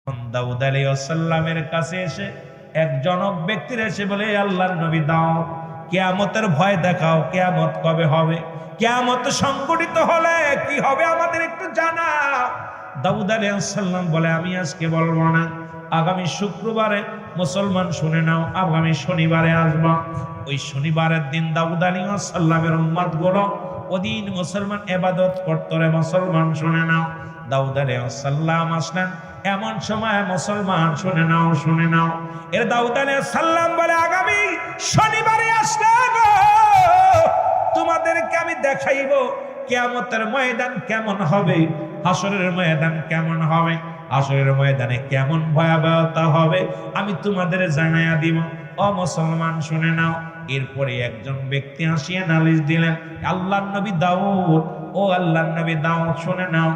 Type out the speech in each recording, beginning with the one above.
দাউদ আলাইহিস সালামের কাছে এসে এক জনক ব্যক্তির এসে বলে, আল্লাহর নবী দাও, কিয়ামতের ভয় দেখাও, কিয়ামত কবে হবে, কিয়ামত সংঘটিত হলে কি হবে আমাদের একটু জানাও। দাউদ আলাইহিস সালাম বলে, আমি আজকে বলবো না, আগামী শুক্রবারে মুসলমান শুনে নাও, আগামী শনিবারে আসবো। ওই শনিবারের দিন দাউদ আলাইহিস সালামের উম্মত গুলো ওদিন মুসলমান ইবাদত করত রে, মুসলমান শুনে নাও। দাউদ আলাইহিস সালাম আসলেন, এমন সময় মুসলমান শুনে নাও, শুনে নাও। এর দাউদ আলাইহিস সালাম বলে, আগামী শনিবারে আসলে গো তোমাদেরকে আমি দেখাইবো কিয়ামতের ময়দান কেমন হবে, হাসরের ময়দান কেমন হবে, হাসরের ময়দানে কেমন ভয়াবহতা হবে আমি তোমাদের জানাইয়া দিব। ও মুসলমান শুনে নাও। এরপরে একজন ব্যক্তি আসিয়া নালিশ দিলেন, আল্লাহর নবী দাউদ, ও আল্লাহর নবী দাউদ শুনে নাও,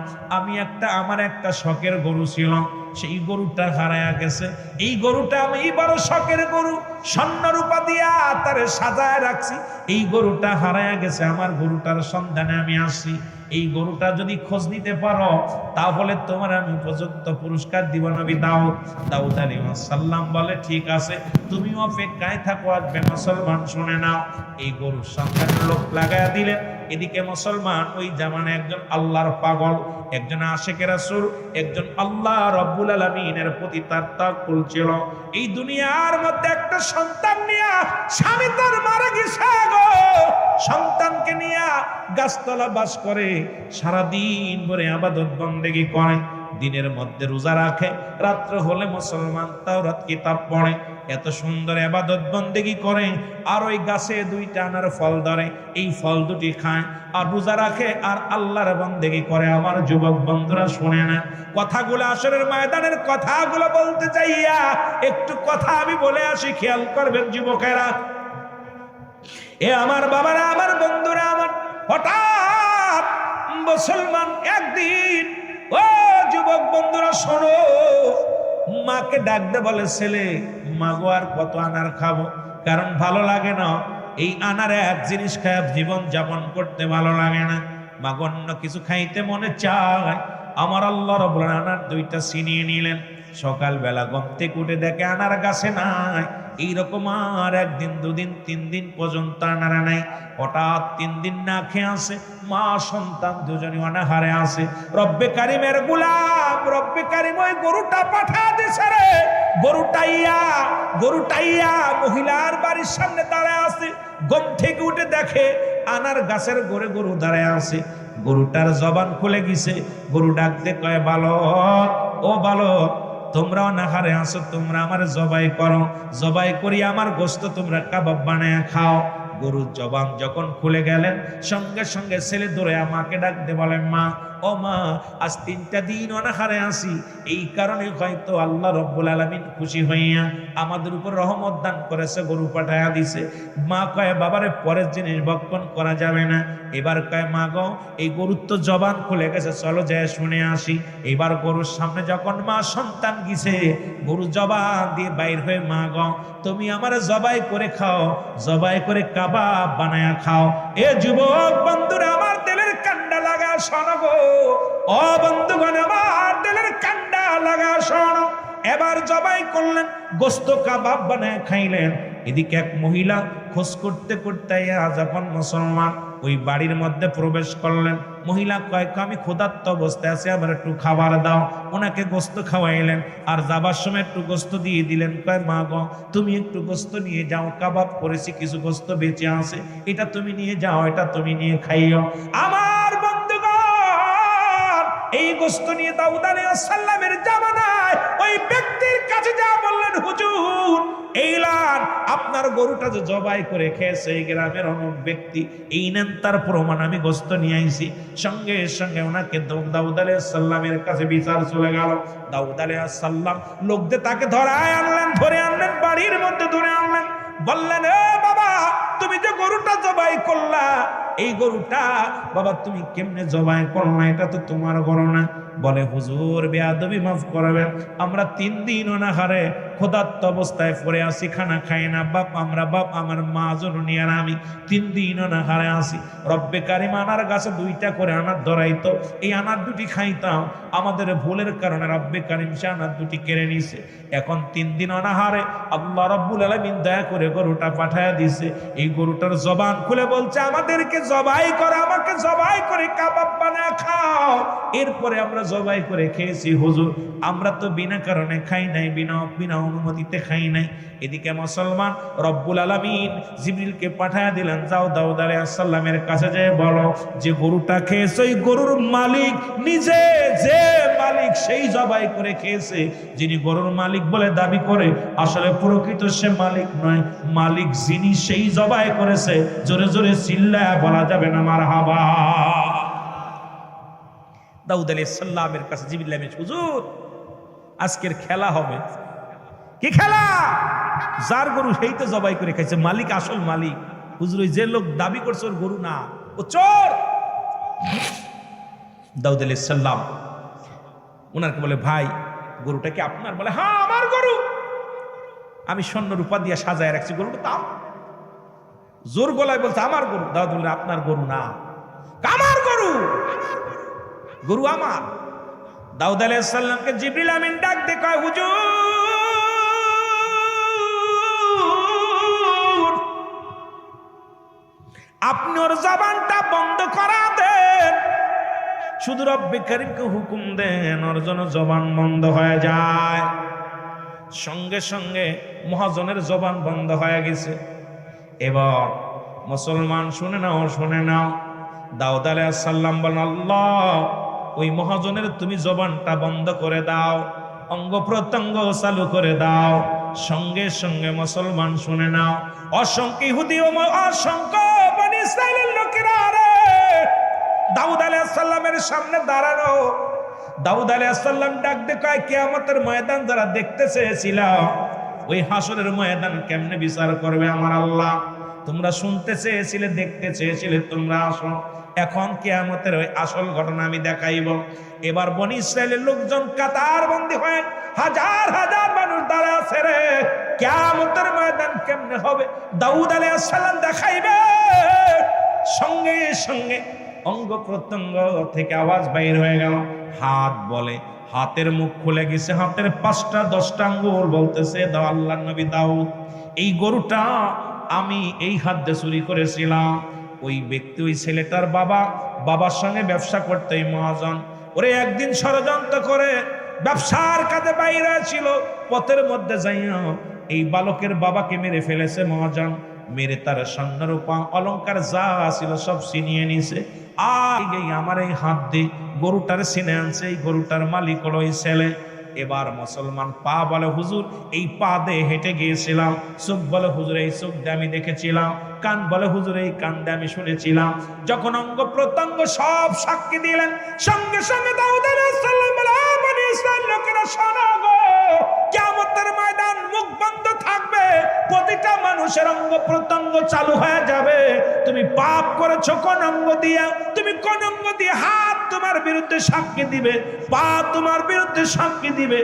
আমার একটা শখের গরু ছিল, সেই গরুটা হারায়া গেছে। এই গরুটা আমি বড় শখের গরু, স্বর্ণ রূপা দিয়া তারে সাজায় রাখছি। এই গরুটা হারায়া গেছে, আমার গরুটার সন্ধানে আমি আসছি। এই গরুটা যদি খোঁজ নিতে পারো তাহলে তোমার আমি উপযুক্ত পুরস্কার দিব নবী দাউদ। দাউদ আলাইহিস সালাম বলে, ঠিক আছে, তুমি অপেক্ষায় থাকো, আসবে। মুসলমান শুনে নাও। এই গরুর সন্ধানে লোক লাগায়া দিলেন। এদিকে মুসলমান ওই জামানে একজন আল্লাহর পাগল, একজন আশিকে রাসূল, একজন আল্লাহ রাব্বুল আলামিনের প্রতি তার তাওয়াক্কুল ছিল। এই দুনিয়ার মধ্যে একটা সন্তান নিয়া স্বামী তার মারা গেছে গো, সন্তানকে নিয়া গাছতলা বাস করে, সারাদিন ভরে ইবাদত বন্দেগী করে, দিনের মধ্যে রোজা রাখে, রাত্র হলে মুসলমান তাওরাত কিতাব পড়ে, এত সুন্দর ইবাদত বন্দেগী করে, আর ওই গাছে দুইটা আনার ফল ধরে, এই ফল দুটি খায় আর রোজা রাখে আর আল্লাহর বন্দেগী করে। আমার যুবক বন্ধুরা শুনে না কথাগুলো, আসরের ময়দানের কথাগুলো বলতে চাইয়া একটু কথা আমি বলে আসি, খেয়াল করবেন যুবকেরা। এ আমার বাবারা, আমার বন্ধুরা, আমার হঠাৎ মুসলমান একদিন, ও যুবক বন্ধুরা শোনো, মাকে ডাকতে বলে, ছেলে মাগো আর কত আনার খাবো, কারণ ভালো লাগে না, এই আনার এক জিনিস খায় জীবন যাপন করতে ভালো লাগে না, মাগো অন্য কিছু খাইতে মনে চায়। আমার আল্লাহ রাব্বুল আলামিন আনার দুইটা ছিনিয়ে নিলেন। সকালবেলা ঘুম থেকে উঠে দেখে আনার গাছে নাই। এইরকম আর একদিন, দুদিন, 3 দিন পর্যন্ত আনারা নাই। হঠাৎ 3 দিন না খেয়ে আসে, মা সন্তান দুজনই অনাহারে আসে। রব্বে কারিমের গোলাম, রব্বে কারিম ওই গরুটা পাঠা দিছে রে। গরুটাইয়া মহিলার বাড়ির সামনে দাঁড়ায় আছে। ঘুম থেকে উঠে দেখে আনার গাছের গোড়ে গরু দাঁড়ায় আছে। গরুটার জবান খুলে গেছে। গরু ডাকতে কয়, বালক, ও বালক, তোমরা অনাহারে আসো, তোমরা আমার জবাই করো, জবাই করি আমার গোশত তোমরা কাবাব বানায় খাও। গরুর জবান যখন খুলে গেলেন, সঙ্গে সঙ্গে ছেলে দৌড়ে আমাকে ডাকতে বলেন, মা, ও মা, আজ 3টা দিন অনাহারে আসি, এই কারণে হয়তো আল্লাহ রব্বুল আলামিন খুশি হইয়া আমাদের উপর রহমত দান করেছে, গরু পাঠায়া দিছে। মা কয়, বাবারে পরের জিনিস ভক্ষণ করা যাবে না। এবার কয়, মা গো, এই গরুর তো জবান খুলে গেছে, চলো যায় শুনে আসি। এবার গরুর সামনে যখন মা সন্তান গিছে, গরু জবান দিয়ে বাইর হয়ে, মা গো, তুমি আমার জবাই করে খাও, জবাই করে কাবাব বানায়া খাও। এ যুবক বন্ধুরা, আমার দিলের কান্ডা লাগা শোনো গো, ও বন্ধুগণ, আমার দিলের কান্ডা লাগা শোনো। এবার জবাই করলেন, গোশত কাবাব বানায় খাইলেন। এদিকে এক মহিলা খোঁজ করতে করতে যখন মুসলমান ওই বাড়ির মধ্যে প্রবেশ করলেন, মহিলা কয়, আমি ক্ষুধার্ত অবস্থায় আছি, আমার একটু খাবার দাও। ওনাকে গোশত খাওয়াইলেন, আর যাবার সময় একটু গোশত দিয়ে দিলেন। কয়, মা গো, তুমি একটু গোশত নিয়ে যাও, কাবাব করেছি, কিছু গোশত বেঁচে আছে, এটা তুমি নিয়ে যাও, এটা তুমি নিয়ে খাইও। আমার বন্ধুগণ, এই গোশত নিয়ে দাউদ আলাইহিস সালামের জামানায় ওই ব্যক্তির কাছে যা বললেন, হুজুর, এইলান আপনার গরুটা যে জবাই করে খেয়েছে এই গ্রামের অমুক ব্যক্তি, এই নেন তার প্রমাণ, আমি গোশত নিয়ে আইছি। সঙ্গে সঙ্গে ওনাকে দাউদ আলাইহিস সালামের কাছে বিচার চলে গেল। দাউদ আলাইহিস সালাম লোকদের তাকে ধরে আনলেন, বাড়ির মধ্যে ধরে আনলেন, বললেন, এ বাবা, তুমি যে গরুটা জবাই করলা, এই গরুটা বাবা তুমি কেমনে জবাই করলা, এটা তো তোমার গরু না। বলে হুজুর বেয়াদবি মাফ করবেন, আমরা 3 দিন অনাহারে ক্ষুধার্ত অবস্থায় পড়ে আসি, খানা খাই না বাপ, আমার মা জননী আর আমি 3 দিন অনাহারে আসি। রব্বে কারিম আনার গাছে 2টা করে আনার ধরাইতো, এই আনার 2টি খাইতাম, আমাদের ভুলের কারণে রব্বে কারিম সে আনার 2টি কেড়ে নিছে। এখন 3 দিন অনাহারে আল্লাহ রাব্বুল আলামিন দয়া করে গরুটা পাঠায়া দিছে। এই গরুটার জবান খুলে বলছে আমাদেরকে জবাই করো, আমাকে জবাই করে কাবাব বানায় খাও। এরপরে আমরা জবাই করে খেয়েছি হুজুর, আমরা তো বিনা কারণে খাই নাই, বিনা অনুমতিতে খাই নাই। এদিকে মুসলমান রব্বুল আলামিন জিবরিলকে পাঠায়া দিলেন, যাও দাউদ আলাইহিস সালামের কাছে যেয়ে বলো যে গরুটা খেয়েছে ওই গরুর মালিক নিজে, যে মালিক সেই জবাই করে খেয়েছে। যিনি গরুর মালিক বলে দাবি করে আসলে প্রকৃত সে মালিক নয়, মালিক যিনি সেই জবাই করেছে। জোরে জোরে চিল্লায়া বলা যাবে না মারহাবা। দাউদ আলাইহিস সালামের কাছে জিবরিল এসে, হুজুর আজকের খেলা হবে। কি খেলা? যার গরু সেই তো জবাই করে খাইছে, মালিক আসল মালিক। হুজুর ওই যে লোক দাবি করছে ওর গরু না, ও চোর। দাউদ আলাইহিস সালাম ওনাকে বলে, ভাই গরুটা কি আপনার? বলে হ্যাঁ আমার গরু, আমি স্বর্ণ রূপা দিয়ে সাজায় রাখছি গরুটা তাও। জোর গলায় বলছে আমার গরু। দাউদ বলে আপনার গরু না, আমার গরু, গরু আমার। দাউদ আলাইহিস সালামকে জিবরিল আমিন ডাক দিয়ে কয়, হুজুর আপনি ওর জবানটা বন্ধ করা দেন, শুধু রব্বে কারীমকে হুকুম দেন ওর যেন জবান বন্ধ হয়ে যায়। সঙ্গে সঙ্গে মহাজনের জবান বন্ধ হয়ে গেছে। এবার মুসলমান শুনে নাও, দাউদ আলাইহিস সালাম বলেন, আল্লাহ ওই মহাজনের তুমি জবানটা বন্ধ করে দাও, অঙ্গ প্রত্যঙ্গ চালু করে দাও। সঙ্গে সঙ্গে মুসলমান শুনে নাও, অসংখ্য ইহুদি ও অসংখ্য বনি ইসরাইলের লোকেরা রে দাউদ আলাইহিস সালামের সামনে দাঁড়ানো। দাউদ আলাইহিস সালাম ডাক দিয়ে কয়, কিয়ামতের ময়দান যারা দেখতে চেয়েছিল, ওই হাসরের ময়দান কেমনে বিচার করবে আমার আল্লাহ? তোমরা শুনতে চেয়েছিলে, দেখতে চেয়েছিলে, তোমরা আসো, এখন কিয়ামতের ওই আসল ঘটনা আমি দেখাইব। এবার বনি ইসরাইলের লোকজন কাতার বন্দী হয়, হাজার হাজার মানুষ দাঁড়া আছে রে। কিয়ামতের ময়দান কেমনে হবে দাউদ আলাইহিস সালাম দেখাইবে। সঙ্গে সঙ্গে অঙ্গ প্রত্যঙ্গ থেকে আওয়াজ বাইর হয়ে গেল। হাত বলে, হাতের মুখ খুলে গেছে, হাতের 5টা 10টা আঙ্গুল বলতেছে, দাও আল্লাহর নবী দাউদ এই গরুটা আমি এই হাত দিয়ে চুরি করেছিলাম। ওই ব্যক্তি, ওই ছেলেটার বাবার সঙ্গে ব্যবসা করতে ওই মহাজন, ওরে একদিন ষড়যন্ত্র করে ব্যবসার কাজে বাইরে ছিল, পথের মধ্যে যাইয়া এই বালকের বাবাকে মেরে ফেলেছে মহাজন। মেরে তার স্বর্ণ রূপা অলংকার যা ছিল সব ছিনিয়ে নিছে। আর আমার এই হাত দিয়ে গরুটার ছিনে আনছে, এই গরুটার মালিক হলো এই ছেলে। এবার মুসলমান পা বলে, হুজুর এই পা দিয়ে হেঁটে গিয়েছিলাম। চোখ বলে, হুজুর এই চোখ দিয়ে আমি দেখেছিলাম। কান বলে, হুজুর এই কান দিয়ে আমি শুনেছিলাম। যখন অঙ্গ প্রত্যঙ্গ সব সাক্ষী দিলেন, সঙ্গে সঙ্গে দাউদ আলাইহিস সালাম বলে, বনি ইসরাইল লোকেরা শোনো গো, কিয়ামতের ময়দান মুখ বন্ধ থাকবে, প্রতিটা মানুষের অঙ্গ প্রত্যঙ্গ চালু হয়ে যাবে। তুমি পাপ করেছো কোন অঙ্গ দিয়া, তুমি কোন অঙ্গ দিয়ে, হাত তোমার বিরুদ্ধে সাক্ষী দিবে, পা তোমার বিরুদ্ধে সাক্ষী দিবে,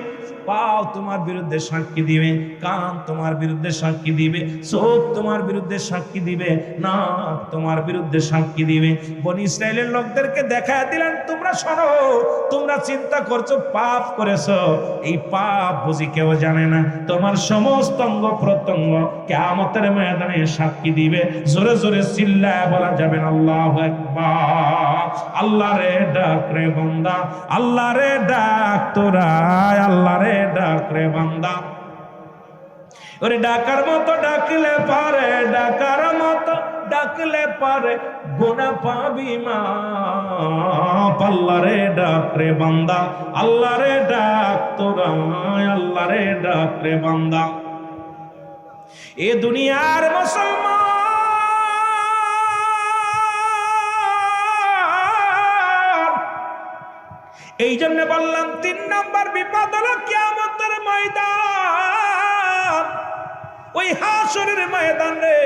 পাও তোমার বিরুদ্ধে সাক্ষী দিবে, কান তোমার বিরুদ্ধে সাক্ষী দিবে, চোখ তোমার বিরুদ্ধে সাক্ষী দিবে, নাক তোমার বিরুদ্ধে সাক্ষী দিবে। বনি ইসরাইলের লোকদেরকে দেখা দিলেন, তোমরা শোনো, তোমরা চিন্তা করছো পাপ করেছো, এই পাপ বুঝি কেউ জানে না। তোমার সমস্ত অঙ্গ প্রত্যঙ্গ কিয়ামতের ময়দানে সাক্ষী দিবে। জোরে জোরে চিল্লায় বলা যাবে না আল্লাহু আকবার। আল্লাহ রে ডাক রে বান্দা, আল্লাহ রে ডাক তোরা, আল্লাহ রে ডাক রে বান্দা। ওরে ডাকার মতো ডাকলে পারে, ডাকার মতো ডাকলে পারে, গুনাহ পাবি মাপ। আল্লাহ রে ডাক রে বান্দা, আল্লাহ রে ডাক তোরা, আল্লাহ রে ডাক রে বান্দা। এ দুনিয়ার মুসলমান, এই জন্য বললাম 3 নম্বর বিপদ হলো কিয়ামতের ময়দান। ওই হাসরের ময়দান রে,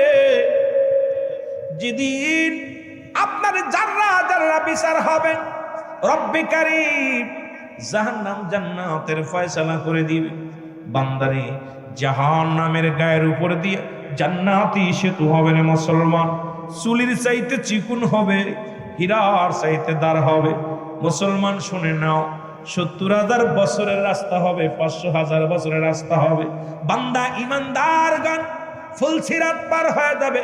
যেদিন আপনার জাররা জাররা বিচার হবে, রব্বে কারীম জাহান্নাম জান্নাতের ফয়সালা করে দিবে। বান্দারে জাহান্নামের গায়ের উপর দিয়ে জান্নাতি সেতু হবে রে মুসলমান। চুলির চাইতে চিকুন হবে, হীরার চাইতে দার হবে। মুসলমান শুনে নাও, 70,000 বছরের রাস্তা হবে, 500,000 বছরের রাস্তা হবে। বান্দা ইমানদারগণ ফুলসিরাত পার হয়ে যাবে,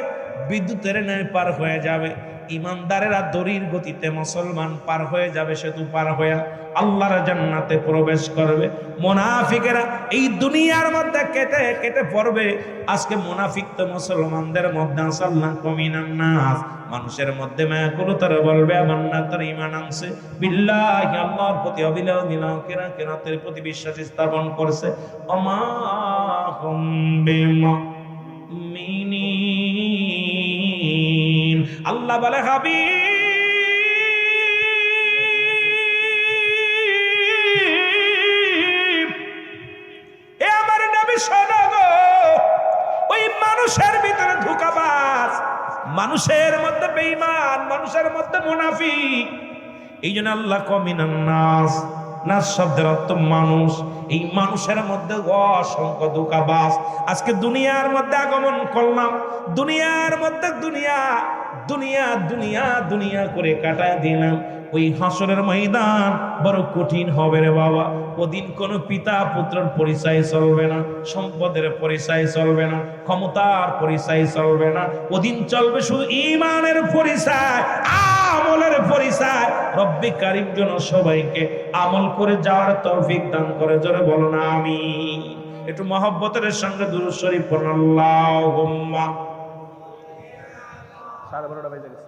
বিদ্যুতের ন্যায় পার হয়ে যাবে। ইমানদারেরা দড়ির গতিতে মুসলমান পার হয়ে যাবে, সেতু পার হয়ে আল্লাহর জান্নাতে প্রবেশ করবে। মুনাফিকেরা এই দুনিয়ার মধ্যে কেটে কেটে পড়বে। আজকে মুনাফিক তো মুসলমানদের মধ্যে আসাল্লাহ কমিনান নাস, মানুষের মধ্যে মায়া করে তারা বলবে আমার না তার ঈমান আনছে, বিল্লাহি আল্লাহর প্রতি অবিলম্ব নিলাকেরা কেরাতের প্রতি বিশ্বাস স্থাপন করছে। আমা হুম বিমুমিনিন, আল্লাহ বলে হাবিব এ আমার নবী শোনো গো, ওই মানুষের ভিতরে ধোঁকাবাজ, মানুষের মধ্যে বেঈমান, মানুষের মধ্যে মুনাফিক। এই জন্য আল্লাহ কমিনান নাস, নাস শব্দের অর্থ মানুষ। এই মানুষের মধ্যে অসংখ্য ধোঁকাবাজ। আজকে দুনিয়ার মধ্যে আগমন করলাম, দুনিয়ার মধ্যে দুনিয়া দুনিয়া দুনিয়া দুনিয়া করে কাটায় দিলাম। ওই হাসরের ময়দান বড় কঠিন হবে রে বাবা। ওদিন কোনো পিতা পুত্রের পরিচয় চলবে না, সম্পদের পরিচয় চলবে না, ক্ষমতার পরিচয় চলবে না। ওদিন চলবে শুধু ঈমানের পরিচয়, আমলের পরিচয়। রব্বে কারীম যেন সবাইকে আমল করে যাওয়ার তৌফিক দান করে। জোরে বলো না আমিন। একটু মহব্বতের সঙ্গে দুরূদ শরীফ পড়ুন। আল্লাহুম্মা 12:30 বেজে গেছে।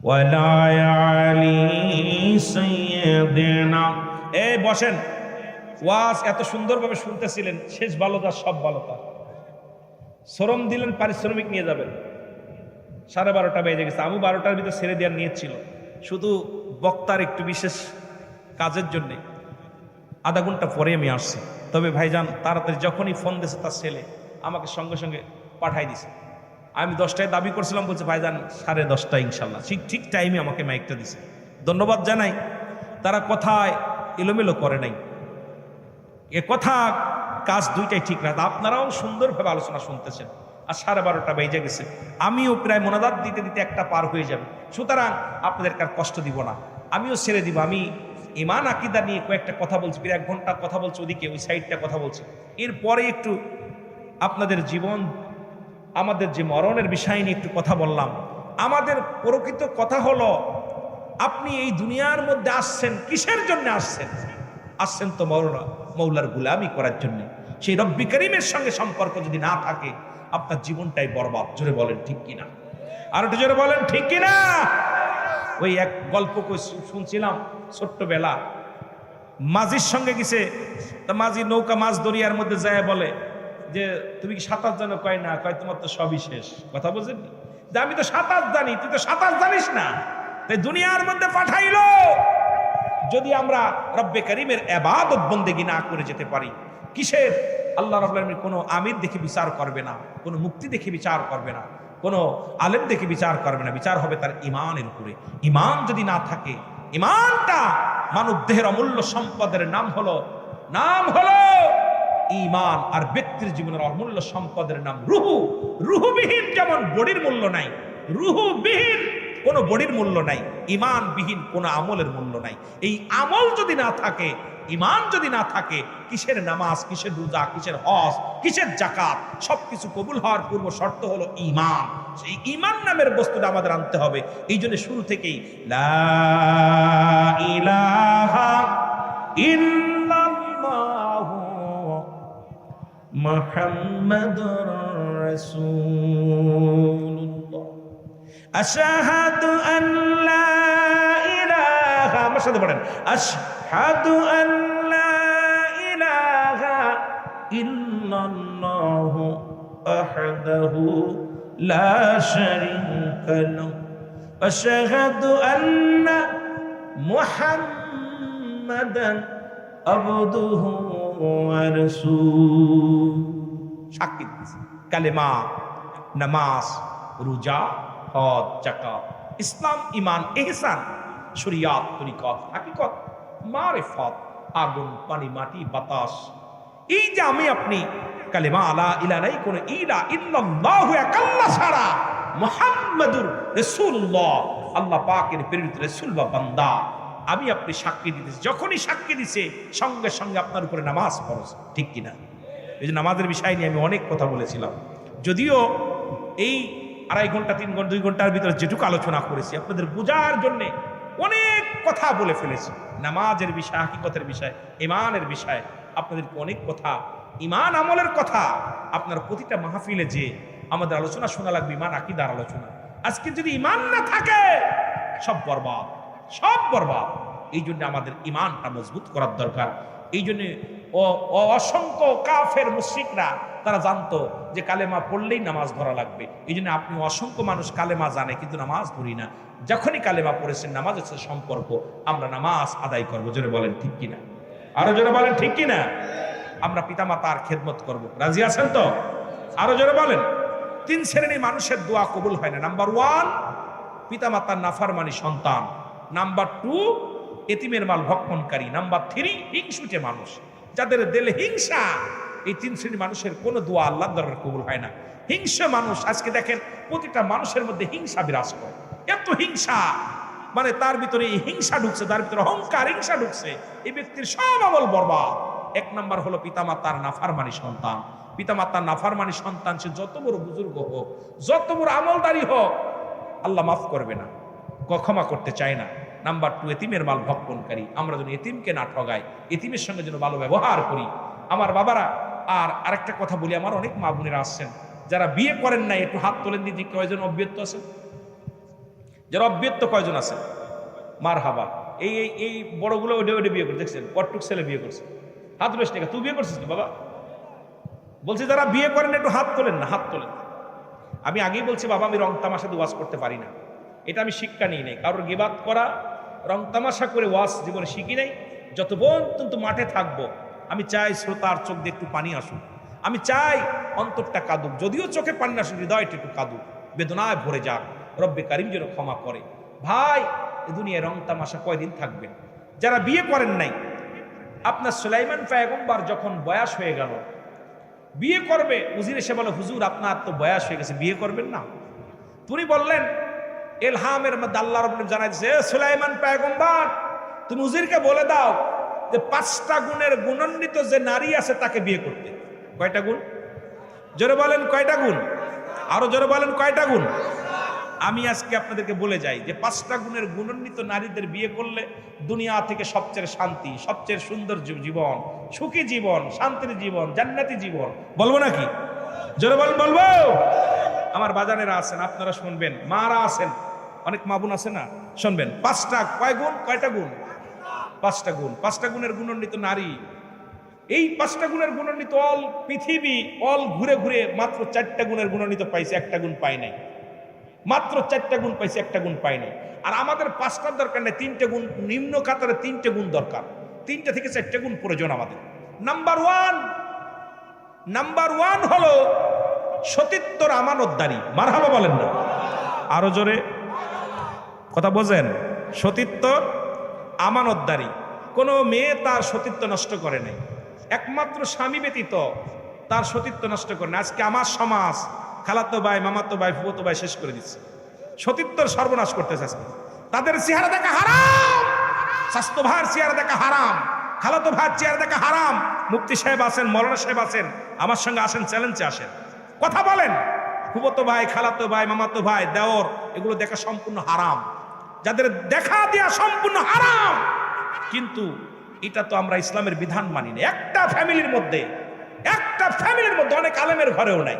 ওয়ালা আলি সাইয়্যিদিনা, এই বসেন। ওয়াজ এত সুন্দরভাবে শুনতেছিলেন, শেষ ভালো তার সব ভালো তার। শ্রম দিলেন, পারিশ্রমিক নিয়ে যাবেন। 12:30 বেজে গেছে। আমি 12টার ভিতরে ছেড়ে দেওয়ার নিয়ত ছিল, শুধু বক্তার একটু বিশেষ কাজের জন্যে আধা ঘন্টা পরে আমি আসছি। তবে ভাইজান তাড়াতাড়ি যখনই ফোন দিয়েছে তার ছেলে আমাকে সঙ্গে সঙ্গে পাঠাই দিছে। আমি 10টায় দাবি করছিলাম, বলছে ভাইজান 10:30 ইনশাল্লাহ। ঠিক টাইমে আমাকে মাইকটা দিছে। ধন্যবাদ জানাই। তারা কথায় এলোমেলো করে নাই, এ কথা কাজ দুইটাই ঠিক রাখে। আপনারাও সুন্দরভাবে আলোচনা শুনতেছেন। আর 12:30 বেজে গেছে, আমিও প্রায় মোনাজাত দিতে দিতে একটা পার হয়ে যাবে। সুতরাং আপনাদের কার কষ্ট দিব না, আমিও ছেড়ে দিব। আমি ঈমান আকীদা নিয়ে কয়েকটা কথা বলছি, প্রায় 1 ঘন্টা কথা বলছি, ওদিকে ওই সাইডটা কথা বলছি। এরপরে একটু আপনাদের জীবন, আমাদের যে মরণের বিষয় নিয়ে একটু কথা বললাম। আমাদের প্রকৃত কথা হলো, আপনি এই দুনিয়ার মধ্যে আসছেন কিসের জন্য আসছেন? আসছেন তো মৌলার গুলামি করার জন্য। সেই রব্বি কারীমের সঙ্গে সম্পর্ক যদি না থাকে, আপনার জীবনটাই বরবাদ। জোরে বলেন ঠিক কিনা? আর একটু জোরে বলেন ঠিক কিনা? ওই এক গল্প শুনছিলাম ছোট্টবেলা, মাঝির সঙ্গে গেছে। তা মাঝি নৌকা মাছ দরিয়ার মধ্যে যায়, বলে যে তুমি কি সাঁতার জানো? কয় না। কয় তোমার তো সবই শেষ। কথা বুঝেননি? যে আমি তো সাঁতার জানি, তুই তো সাঁতার জানিস না। তাই দুনিয়ার মধ্যে পাঠাইলো যদি আমরা রব্বে কারীমের ইবাদত বন্দেগী না করে যেতে পারি। কিসের? আল্লাহ রাব্বুল আলামিন কোনো আমির দেখে বিচার করবে না, কোনো মুক্তি দেখে বিচার করবে না, কোনো আলেম দেখে বিচার করবে না। বিচার হবে তার ঈমানের উপরে। ঈমান যদি না থাকে, ঈমানটা মানব দেহের অমূল্য সম্পদের নাম হলো ঈমান। আর ব্যক্তির জীবনের অমূল্য সম্পদের নাম রুহু। রুহুবিহীন যেমন বডির মূল্য নাই, রুহুবিহীন কোনো বডির মূল্য নাই, ঈমানবিহীন কোনো আমলের মূল্য নাই। এই আমল যদি না থাকে, ঈমান যদি না থাকে, কিসের নামাজ, কিসের রোজা, কিসের হজ, কিসের যাকাত? সবকিছু কবুল হওয়ার পূর্ব শর্ত হলো ঈমান। সেই ঈমান নামের বস্তুটা আমাদের আনতে হবে। এই জন্য শুরু থেকেই লা ইলাহা ইল্লাল্লাহু মুহাম্মাদুর রাসূলুল্লাহ, আশহাদু আন লা ইলাহা, আমার সাথে পড়েন, আশহাদু আন লা ইলাহা ইল্লাল্লাহু ওয়াহদাহু লা শারীকা লাহু, আশহাদু আন্না মুহাম্মাদান আবদুহু ওয়া রাসূলুহু। সাক্ষী দিতেছে কালেমা, নামাজ, রোজা, হজ, যাকাত, ইসলাম, ঈমান, ইহসান, শরিয়াত, তরিকত, হাকিকত, মারিফত, আগুন, পানি, মাটি, বাতাস। এই যে আমি আপনি কালেমা লা ইলাহা নাই কোন ইলা ইল্লাল্লাহু এক আল্লাহ ছাড়া, মুহাম্মাদুর রাসূলুল্লাহ আল্লাহ পাকের প্রেরিত রাসূল বা বান্দা, আমি আপনি সাক্ষী দিতেছি। যখনই সাক্ষী দিছে সঙ্গে সঙ্গে আপনার উপরে নামাজ ফরজ, ঠিক কিনা? এই যে নামাজের বিষয় নিয়ে আমি অনেক কথা বলেছিলাম, যদিও এই 2.5 ঘন্টা 3 ঘন্টা 2 ঘন্টার ভিতরে যেটুকু আলোচনা করেছি আপনাদের বোঝার জন্যে অনেক কথা বলে ফেলেছি। নামাজের বিষয়, হাকিকতের বিষয়, ঈমানের বিষয়, আপনাদেরকে অনেক কথা, ঈমান আমলের কথা আপনার প্রতিটা মাহফিলে যে আমাদের আলোচনা শোনা লাগবে, ঈমান আকীদার আলোচনা। আজকে যদি ঈমান না থাকে সব বরবাদ, সব বরবাদ। এই জন্য আমাদের ঈমানটা মজবুত করার দরকার। এই জন্য অসংখ্য কাফের মুশরিকরা তারা জানতো যে কালেমা পড়লেই নামাজ ধরা লাগবে। এই জন্য আপনি অসংখ্য মানুষ কালেমা জানে কিন্তু নামাজ পড়ি না। যখনই কালেমা পড়েছেন নামাজের সাথে সম্পর্ক, আমরা নামাজ আদায় করবো। জোরে বলেন ঠিক কিনা? আরো জোরে বলেন ঠিক কিনা? আমরা পিতামাতার খেদমত করব, রাজি আছেন তো? আরো জোরে বলেন। 3 শ্রেণীর মানুষের দোয়া কবুল হয় না। নাম্বার 1 পিতামাতার নাফরমানি সন্তান, নাম্বার 2 এতিমের মাল ভক্ষণকারী, নাম্বার 3 হিংসুটে মানুষ, যাদের দিলে হিংসা। এই 3 শ্রেণীর মানুষের কোনো দোয়া আল্লাহর দরবারে কবুল হয় না। হিংসা মানুষ, আজকে দেখেন প্রতিটা মানুষের মধ্যে হিংসা বিরাজ করে, এত হিংসা, মানে তার ভিতরে এই হিংসা ঢুকছে, তার ভিতরে অহংকার, হিংসা ঢুকছে, এই ব্যক্তির সব আমল বরবাদ। 1 নাম্বার হলো পিতামাতার নাফরমানি সন্তান। পিতামাতার নাফরমানি সন্তান সে যত বড় বুজুর্গ হোক, যত বড় আমলদারি হোক, আল্লাহ মাফ করবে না, ক্ষমা করতে চায় না। নাম্বার 2 এতিমের মাল ভক্ষণকারী। আমরা যেন এতিমকে না ঠগাই, এতিমের সঙ্গে যেন ভালো ব্যবহার করি। আমার বাবারা, আর আরেকটা কথা বলি, আমার অনেক মা বোনেরা আসছেন যারা বিয়ে করেন নাই, একটু হাত তোলেন দিদি, কয়জন অব্যক্ত আছেন? যারা অব্যক্ত কয়জন আছেন? মারহাবা। এই এই এই বড়গুলো ওডে ওডে বিয়ে করে দেখছেন, কটটুক ছেলে বিয়ে করছে, হাত বেশ টাকা। তুই বিয়ে করছিস না বাবা? বলছি যারা বিয়ে করেন একটু হাত তোলেন না, হাত তোলেন। আমি আগেই বলছি বাবা, আমি রং তামাশাতে ওয়াজ করতে পারি না, এটা আমি শিক্ষা নিই নাই। কারোর গিবাত করা, রং তামাশা করে ওয়াজ জীবনে শিখি নাই। যত পর্যন্ত মাঠে থাকবো, আমি চাই শ্রোতার চোখ দিয়ে একটু পানি আসুক, আমি চাই অন্তরটা কাঁদুক, যদিও চোখে পানি আসুক, হৃদয়টা একটু কাঁদুক, বেদনায় ভরে যাক, রব্বে কারিম যেন ক্ষমা করে। ভাই, এই দুনিয়ায় রং তামাশা কয়দিন থাকবেন? যারা বিয়ে করেন নাই, আপনার সুলাইমান পয়গম্বর যখন বয়স হয়ে গেল, বিয়ে করবে, উজির এসে বলে হুজুর আপনার তো বয়স হয়ে গেছে, বিয়ে করবেন না? তিনি বললেন, এলহামের মধ্যে আল্লাহ রাব্বুল জানাই দিয়েছে, সুলাইমান পয়গম্বর তুমি উজিরকে বলে দাও যে 5টা গুণের গুণান্বিত যে নারী আছে তাকে বিয়ে করতে। কয়টা গুণ? জোরে বলেন কয়টা গুণ? আরো জোরে বলেন কয়টা গুণ? আমি আজকে আপনাদেরকে বলে যাই যে 5টা গুণের গুণান্বিত নারীদের বিয়ে করলে দুনিয়া থেকে সবচেয়ে শান্তি, সবচেয়ে সুন্দর জীবন, সুখী জীবন, শান্তির জীবন, জান্নাতি জীবন। বলবো নাকি? জোরে বলেন বলবো? আমার বাজানেরা আছেন, আপনারা শুনবেন, মারা আছেন, অনেক মা বোন আছে না, শুনবেন। 5টা কয় গুণ? কয়টা গুণ? 5টা গুণ। 5টা গুণের গুণান্বিত নারী, এই 5টা গুণের গুণান্বিত অল পৃথিবী অল ঘুরে ঘুরে মাত্র 4টা গুণের গুণান্বিত পাইছে, 1টা গুণ পাই নাই। মাত্র 4টা গুণ পাইছে, 1টা গুণ পাই নাই। আর আমাদের 5টার দরকার নেই, 3টে গুণ, নিম্ন কাতারে 3টে গুণ দরকার, 3টে থেকে 4টে গুণ প্রয়োজন আমাদের। নাম্বার ওয়ান হলো সতীত্বর আমানতদারি। মারহাবা বলেন না? আরো জোরে কথা বোঝেন? সতীত্বর আমানতদারি। কোনো মেয়ে তার সতীত্ব নষ্ট করে নাই, একমাত্র স্বামী ব্যতীত তার সতীত্ব নষ্ট করে না। আজকে আমার সমাজ খালাতো ভাই, মামাতো ভাই, ফুফাতো ভাই শেষ করে দিচ্ছে, সতীত্বর সর্বনাশ করতেছে। আজকে তাদের চেহারা দেখা হারাম, স্বাস্থ্য ভাইয়ের চেহারা দেখা হারাম, খালাতো ভাইয়ের চেহারা দেখা হারাম। মুফতি সাহেব আছেন, মৌলানা সাহেব আছেন, আমার সঙ্গে আসেন, চ্যালেঞ্জে আসেন, কথা বলেন। ফুফাতো ভাই, খালাতো ভাই, মামাতো ভাই, দেওর, এগুলো দেখা সম্পূর্ণ হারাম, যাদের দেখা দেয়া সম্পূর্ণ হারাম। কিন্তু এটা তো আমরা ইসলামের বিধান মানি না। একটা ফ্যামিলির মধ্যে অনেক আলেমের ঘরেও নাই।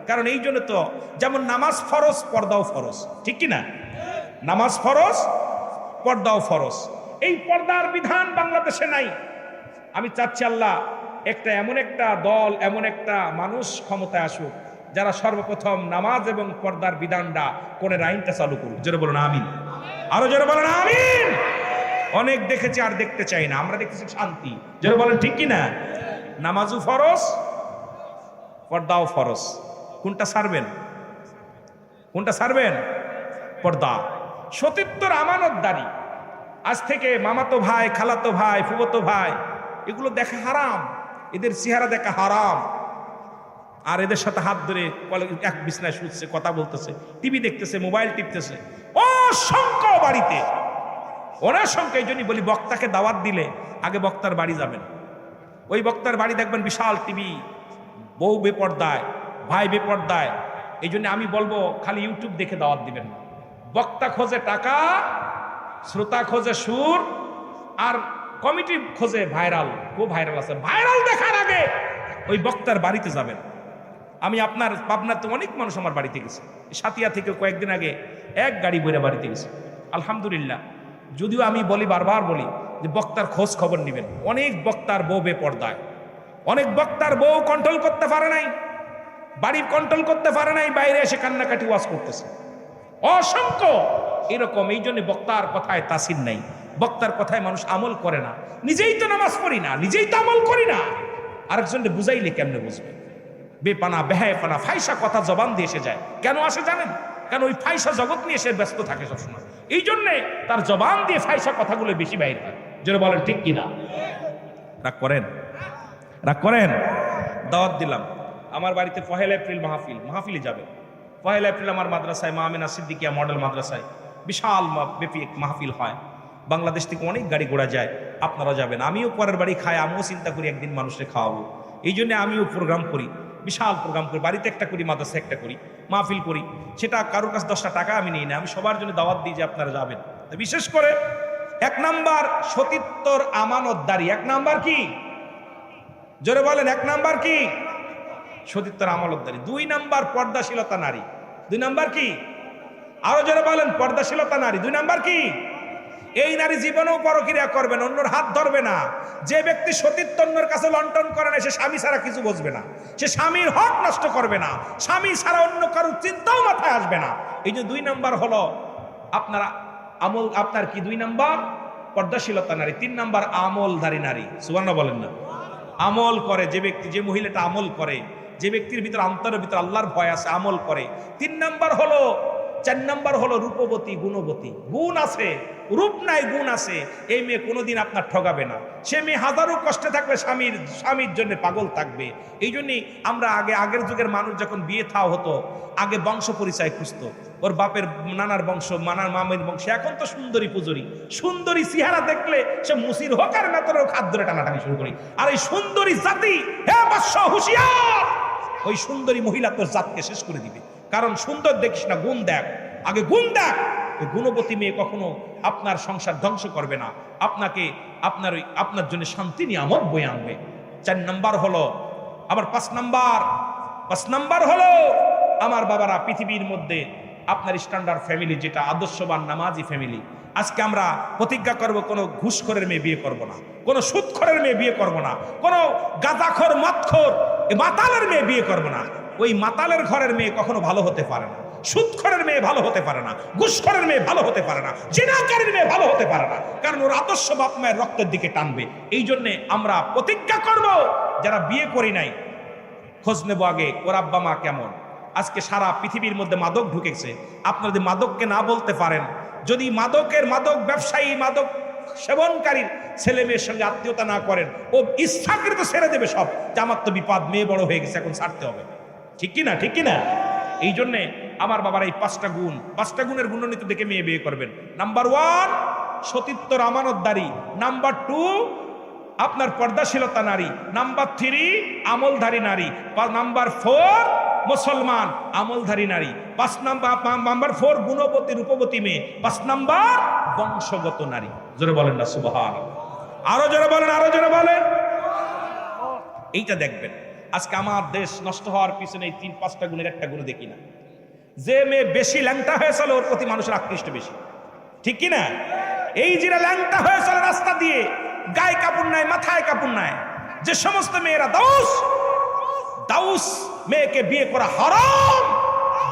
কারণ এই জন্য তো, যেমন নামাজ ফরজ, পর্দাও ফরজ, ঠিক কিনা? নামাজ ফরজ, পর্দাও ফরজ। এই পর্দার বিধান বাংলাদেশে নাই। আমি চাচ্ছি আল্লাহ এমন একটা দল, এমন একটা মানুষ ক্ষমতায় আসুক যারা সর্বপ্রথম নামাজ এবং পর্দার বিধানটা কোনের আইনটা চালু করুক। জোরে বলুন আমিন। আরো জোরে বলুন আমিন। অনেক দেখেছি, আর দেখতে চাই না। আমরা দেখতেছি শান্তি। জোরে বলেন ঠিক কিনা? নামাজও ফরজ, পর্দাও ফরজ। কোনটা ছাড়বেন? কোনটা ছাড়বেন? পর্দা। সতীত্বর আমানতদারি। আজ থেকে মামাতো ভাই, খালাতো ভাই, ফুফাতো ভাই এগুলো দেখা হারাম, এদের চেহারা দেখা হারাম। আর এদের সাথে হাত ধরে এক বিছনায় শুচ্ছে, কথা বলতেছে, টিভি দেখতেছে, মোবাইল টিপতেছে, অসংখ্য বাড়িতে, অসংখ্য। এই জন্যই বলি বক্তাকে দাওয়াত দিলে আগে বক্তার বাড়ি যাবেন। ওই বক্তার বাড়ি দেখবেন বিশাল টিভি, বউ বেপর্দায়, ভাই বেপর্দায়। এই জন্য আমি বলবো খালি ইউটিউব দেখে দাওয়াত দিবেন না। বক্তা খোঁজে টাকা, শ্রোতা খোঁজে সুর, আর কমিটি খোঁজে ভাইরাল। খুব ভাইরাল আছে, ভাইরাল দেখার আগে ওই বক্তার বাড়িতে যাবেন। আমি আপনার পাবনার তো অনেক মানুষ আমার বাড়িতে গেছে। সাতিয়া থেকে কয়েকদিন আগে এক গাড়ি বইরা বাড়িতে গেছে, আলহামদুলিল্লাহ। যদিও আমি বলি, বারবার বলি যে বক্তার খোঁজ খবর নেবেন। অনেক বক্তার বউ বেপর্দায়, অনেক বক্তার বউ কন্ট্রোল করতে পারে নাই, বাড়ি কন্ট্রোল করতে পারে নাই, বাইরে এসে কান্নাকাটি ওয়াজ করতেছে, অসংখ্য এরকম। এই জন্য বক্তার কথায় তাসির নাই, বক্তার কথায় মানুষ আমল করে না। নিজেই তো নামাজ পড়ি না, নিজেই তো আমল করি না, আরেকজনকে বুঝাইলে কেমনে বুঝবে? বেপানা, বেহায়পানা, ফাইসা কথা জবান দিয়ে এসে যায়। কেন আসে জানেন? কেন ওই ফাইসা জগৎ নিয়ে এসে ব্যস্ত থাকে সবসময়। এই জন্যে তার জবান দিয়ে ফাইসা কথাগুলো বেশি বাইরে হয়। যেটা বলেন ঠিক কিনা? রাগ করেন? রাগ করেন? দাওয়াত দিলাম আমার বাড়িতে 1 এপ্রিল মাহফিলে যাবে। 1 এপ্রিল আমার মাদ্রাসায়, মা আমিনা সিদ্দিকিয়া মডেল মাদ্রাসায় বিশাল ব্যাপী এক মাহফিল হয়। বাংলাদেশ থেকে অনেক গাড়ি ঘোড়া যায়, আপনারা যাবেন। আমিও পরের বাড়ি খাই, আমিও চিন্তা করি একদিন মানুষকে খাওয়াবো। এই জন্য আমিও প্রোগ্রাম করি, বিশাল প্রোগ্রাম করি, বাড়িতে একটা করি, মাদ্রাসায় একটা করি, মাহফিল করি। সেটা কারোর কাছে 10টা টাকা আমি নিই না, আমি সবার জন্য দাওয়াত দিই যে আপনারা যাবেন। বিশেষ করে 1 নাম্বার সতীত্বর আমানতদারি। 1 নাম্বার কি? জোরে বলেন, 1 নাম্বার কি? সতীত্বর আমানতদারি। 2 নাম্বার পর্দাশীলতা নারী। 2 নাম্বার কি? আরো জোরে বলেন, পর্দাশীলতা নারী। 2 নাম্বার কি? এই নারী জীবনেও পরক্রিয়া করবে না, অন্যর হাত ধরবে না। যে ব্যক্তি সতীত্ব অন্যের কাছে লন্ডন করে না, সে স্বামী ছাড়া কিছু বুঝবে না, সে স্বামীর হক নষ্ট করবে না, স্বামী ছাড়া অন্য কারোর চিন্তাও মাথায় আসবে না। এই যে 2 নাম্বার হলো আপনারা আমল। আপনার কি 2 নাম্বার? পর্দাশীলতা নারী। 3 নাম্বার আমলধারী নারী। সুবহানাল্লাহ বলেন না? আমল করে যে ব্যক্তি, যে মহিলাটা আমল করে, যে ব্যক্তির ভিতর অন্তরের ভিতর আল্লাহর ভয় আছে, আমল করে। 3 নাম্বার হলো, 4 নাম্বার হলো রূপবতী, গুণবতী। গুণ আছে, রূপ নাই, গুণ আছে। এই মেয়ে কোনোদিন আপনার ঠগাবে না। সে মেয়ে হাজারো কষ্টে থাকবে, স্বামীর জন্য পাগল থাকবে। এই জন্যই আমরা আগের যুগের মানুষ যখন বিয়ে থাও হতো, আগে বংশ পরিচয় খুঁজতো, ওর বাপের নানার বংশ, মামের বংশ। এখন তো সুন্দরী পুজোরি, সুন্দরী চেহারা দেখলে সে মুসির হোক আর মেতর হোক, হাত ধরে টানাটানি শুরু করি। আর এই সুন্দরী জাতি, হে বৎস হুঁশিয়ার, ওই সুন্দরী মহিলা তোর জাতকে শেষ করে দিবে। কারণ সুন্দর দেখিস না, গুণ দেখ, আগে গুণ দেখ। গুণবতী মেয়ে কখনো আপনার সংসার ধ্বংস করবে না, আপনাকে আপনার জন্য শান্তি নিয়ামত বয়ে আনবে। 4 নাম্বার হলো আবার 5 নাম্বার হলো আমার বাবারা, পৃথিবীর মধ্যে আপনার স্ট্যান্ডার্ড ফ্যামিলি, যেটা আদর্শবান নামাজি ফ্যামিলি। আজকে আমরা প্রতিজ্ঞা করব, কোনো ঘুষখোরের মেয়ে বিয়ে করব না, কোনো সুদখোরের মেয়ে বিয়ে করব না, কোনো গাঁজাখোর, মদখোর, মাতালের মেয়ে বিয়ে করব না। ওই মাতালের ঘরের মেয়ে কখনো ভালো হতে পারে না, সুদখোরের মেয়ে ভালো হতে পারে না, ঘুষখোরের মেয়ে ভালো হতে পারে না, জিনাকারীর মেয়ে ভালো হতে পারে না। কারণ ওর আদর্শ বাপ মায়ের রক্তের দিকে টানবে। এই জন্যে আমরা প্রতিজ্ঞা করব, যারা বিয়ে করি নাই খোঁজ নেব আগে ওর আব্বা মা কেমন। আজকে সারা পৃথিবীর মধ্যে মাদক ঢুকেছে। আপনারা যদি মাদককে না বলতে পারেন, যদি মাদক ব্যবসায়ী, মাদক সেবনকারীর ছেলে মেয়ের সঙ্গে আত্মীয়তা না করেন, ও ইচ্ছাকৃত ছেড়ে দেবে সব, যে আমার তো বিপদ, মেয়ে বড় হয়ে গেছে, এখন ছাড়তে হবে। ঠিক কিনা? ঠিক কিনা? এই জন্যে আমার বাবার এই 5টা গুণের গুণনীত দেখে মেয়ে বিয়ে করবেন। নাম্বার 1 সতীত্বর আমানতদারি, নাম্বার 2 আপনার পর্দাশীলতা নারী, নাম্বার 3 আমলধারী নারী, নাম্বার 4 মুসলমান আমলধারী নারী, নাম্বার 4 গুণবতী রূপবতী মেয়ে, 5 নাম্বার বংশগত নারী। জোরে বলেন না সুবহানাল্লাহ? আরো জোরে বলেন, আরো জোরে বলেন। এইটা দেখবেন আজকে আমার দেশ নষ্ট হওয়ার পিছনে এই 3-5টা গুণের একটা গুণ দেখি না। যে মেয়ে বেশি ল্যাংটা হয়ে চলে, ওর প্রতি মানুষের আকৃষ্ট বেশি। ঠিক কিনা? এই যে ল্যাংটা হয়ে চলে রাস্তা দিয়ে, গায়ে কাপড় নাই, মাথায় কাপড় নাই, যে সমস্ত মেয়েরা দাউস মেয়েকে বিয়ে করা হারাম,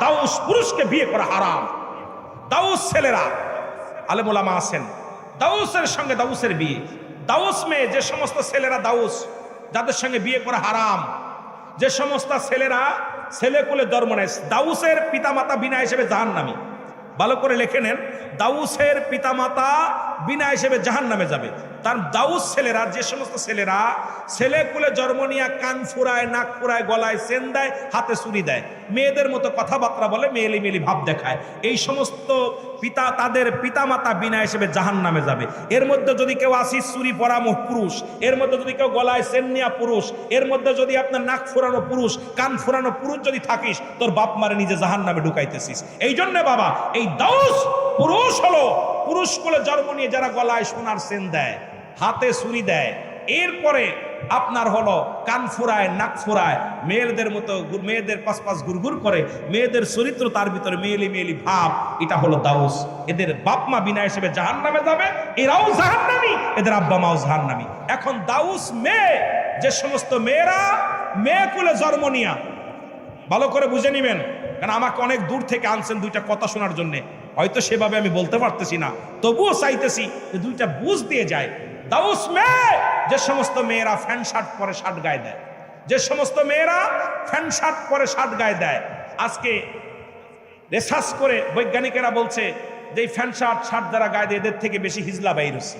দাউস পুরুষকে বিয়ে করা হারাম। দাউস ছেলেরা, আলেম ওলামা আছেন, দাউসের সঙ্গে দাউসের বিয়ে, দাউস মেয়ে, যে সমস্ত ছেলেরা দাউস, যাদের সঙ্গে বিয়ে করা হারাম, যে সমস্ত ছেলেরা ছেলেকুলে জন্ম নেয়, দাউসের পিতামাতা বিনা হিসেবে জাহান্নামী। ভালো করে লিখে নেন, দাউসের পিতামাতা বিনা হিসেবে জাহান্নামে যাবে। তার দাউস ছেলেরা, যে সমস্ত ছেলেরা ছেলেকুলে জন্ম নিয়ে কান ফুরায়, নাক ফুরায়, গলায় চেন দেয়, হাতে ছুরি দেয়, মেয়েদের মতো কথাবার্তা বলে, মেয়েলি মেয়েলি ভাব দেখায়, এই সমস্ত পিতা, তাদের পিতামাতা বিনা হিসেবে জাহান্নামে যাবে। এর মধ্যে যদি কেউ আসিস চুরি পরা পুরুষ, এর মধ্যে যদি কেউ গলায় চেন নেওয়া পুরুষ, এর মধ্যে যদি আপনার নাক ফুরানো পুরুষ, কান ফুরানো পুরুষ যদি থাকিস, তোর বাপ মারে নিজে জাহান্নামে ঢুকাইতেছিস। এই জন্য বাবা, এই দাউস পুরুষ হলো পুরুষ কোলে জন্ম নিয়ে যারা গলায় সোনার চেন দেয়, হাতে ছুরি দেয়, এরপরে আপনার হলো কান ফুরায়, নাক ফুরায়, মেয়েদের মতো মেয়েদের পাশ গুড়গুড় করে, মেয়েদের চরিত্র তার ভিতরে মেয়েলি মেয়েলি ভাব, এটা হলো দাউস। এদের বাপ মা বিনা হিসেবে জাহান্নামে যাবে, এরাও জাহান্নামী, এদের আব্বা মাও জাহান্নামী। এখন দাউস মেয়ে, যে সমস্ত মেয়েরা মেয়ে কুলে জন্ম নিয়া, ভালো করে বুঝে নিবেন, কারণ আমাকে অনেক দূর থেকে আনছেন দুইটা কথা শোনার জন্য, হয়তো সেভাবে আমি বলতে পারতেছি না, তবুও চাইতেছি যে দুইটা বুঝ দিয়ে যায়। দাউস মেয়ে, যে সমস্ত মেয়েরা প্যান্ট শার্ট পরে শার্ট গায়ে দেয়, যে সমস্ত মেয়েরা প্যান্ট শার্ট পরে শার্ট গায়ে দেয়। আজকে রিসার্চ করে বৈজ্ঞানিকেরা বলছে যে এই প্যান্ট শার্ট যারা গায়ে দেয়, এদের থেকে বেশি হিজলা বাইর হচ্ছে,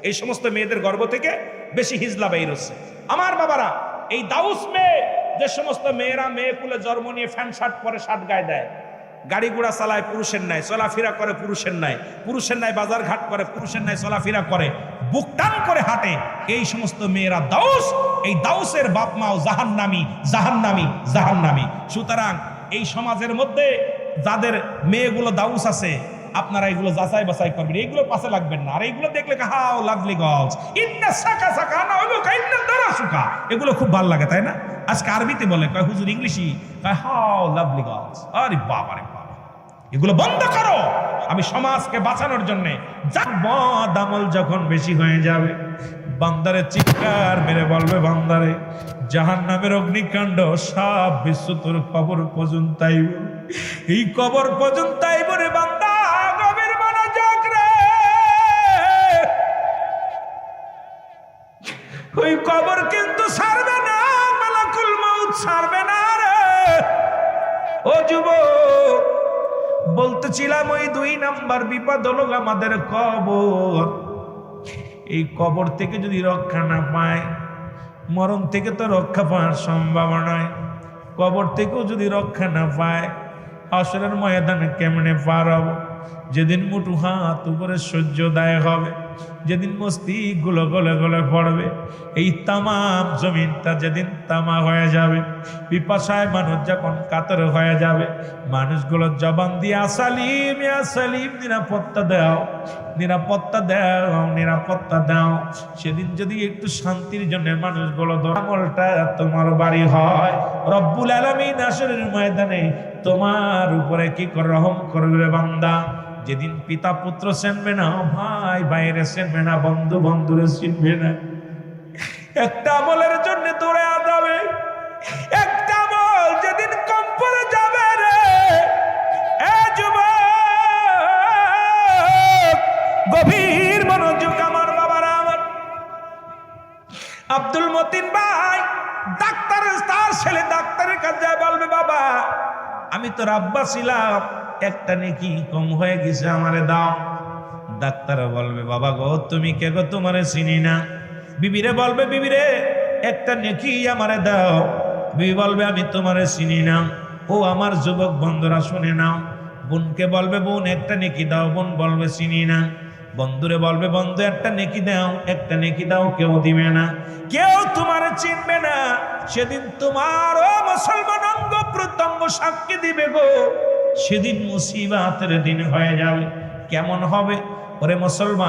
এই সমস্ত মেয়েদের গর্ভ থেকে বেশি হিজলা বাইর হচ্ছে। আমার বাবারা, এই দাউস মেয়ে, যে সমস্ত মেয়েরা মেয়ে কুলে জন্ম নিয়ে প্যান্ট শার্ট পরে শার্ট গায়ে দেয়, গাড়ি ঘোড়া চালায় পুরুষের নাই, চলাফেরা করে পুরুষের নাই, পুরুষের নাই বাজার ঘাট করে, পুরুষের নাই চলাফেরা করে, বুক টান করে হাঁটে, এই সমস্ত মেয়েরা দাউস। এই দাউসের বাপ মাও জাহান্নামী, জাহান্নামী, জাহান্নামী। সুতরাং এই সমাজের মধ্যে যাদের মেয়েগুলো দাউস আছে, আপনারা এগুলো যাচাই বাছাই করবেন, এইগুলো পাশে লাগবেন না। আর এইগুলো দেখলে হাউ লাভলি গার্লস, ইন্না সাকা সাকা না হইলো কাইন্না দারা সুকা, এগুলো খুব ভালো লাগে, তাই না? আজকে আরবিতে বলে, কয় হুজুর ইংলিশই, কয় হাউ লাভলি গার্লস। আরে বাবা রে বাবা, এগুলো বন্ধ করো। আমি সমাজকে বাঁচানোর জন্য, বদ আমল যখন বেশি হয়ে যাবে, বান্দারে চিৎকার মেরে বলবে, বান্দারে জাহান্নামের অগ্নিকাণ্ড সব বিশ্ব তোর কবর পর্যন্ত আইব, এই কবর পর্যন্ত আইব রে বান্দা, গভীর মনোযোগ রে, ওই কবর কিন্তু ছাড়বে না, মালাকুল মউত ছাড়বে না রে। ও যুবক, বলতেছিলাম ওই 2 নাম্বার বিপদ হলো আমাদের কবর। এই কবর থেকে যদি রক্ষা না পায়, মরণ থেকে তো রক্ষা পাওয়ার সম্ভাবনা নয়, কবর থেকেও যদি রক্ষা না পায়, হাসরের ময়দানে কেমনে পার হব? যেদিন মুঠু হাত উপরে সহ্য দায় হবে, যেদিন মস্তিষ্কগুলো গলে গলে পড়বে, এই তামাম জমিনটা যেদিন তামা হয়ে যাবে, পিপাসায় মানুষ যখন কাতর হয়ে যাবে, মানুষগুলো জবান দিয়ে আসালিম আসালিম, নিরাপত্তা দাও, নিরাপত্তা দাও, নিরাপত্তা দাও। সেদিন যদি একটু শান্তির জন্য মানুষগুলো আমলটা তোমার বাড়ি হয়, রব্বুল আলামিন হাসরের ময়দানে তোমার উপরে কি করে রহম করবে বান্দা। যেদিন পিতা পুত্র চিনবে না, ভাই ভাইরে চিনবে না, বন্ধু বন্ধুরে চিনবে না, একটা আমলের জন্য দৌড়ে যাবে, একটা আমল যেদিন কম পড়ে যাবে রে, এ যুবক, গভীর মনোযোগ আমার বাবারা, আমার আব্দুল মতিন ভাই ডাক্তার, তার ছেলে ডাক্তারের কাছে বলবে, বাবা আমি তো আব্বা ছিলাম, একটা নেকি কম হয়ে গেছে, আমারে দাও। ডাক্তার বলবে, বাবা গো তুমি কে গো, তোমারে চিনি না। বিবিরে বলবে, বিবিরে একটা নেকি আমারে দাও। বিবি বলবে, আমি তোমারে চিনি না। ও আমার যুবক বন্ধুরা শুনে নাও, বোনকে বলবে, বোন একটা নেকি দাও। বোন বলবে, চিনি না। বন্ধুরে বলবে, বন্ধু একটা নেকি দাও, একটা নেকি দাও। কেউ দিবে না, কেউ তোমার চিনবে না। সেদিন তোমার ও মুসলমান অঙ্গ প্রত্যঙ্গ সাক্ষী দিবে গো, সেদিন মুসিবতের দিন হয়ে যাবে। কেমন হবে ওরে মুসলমান?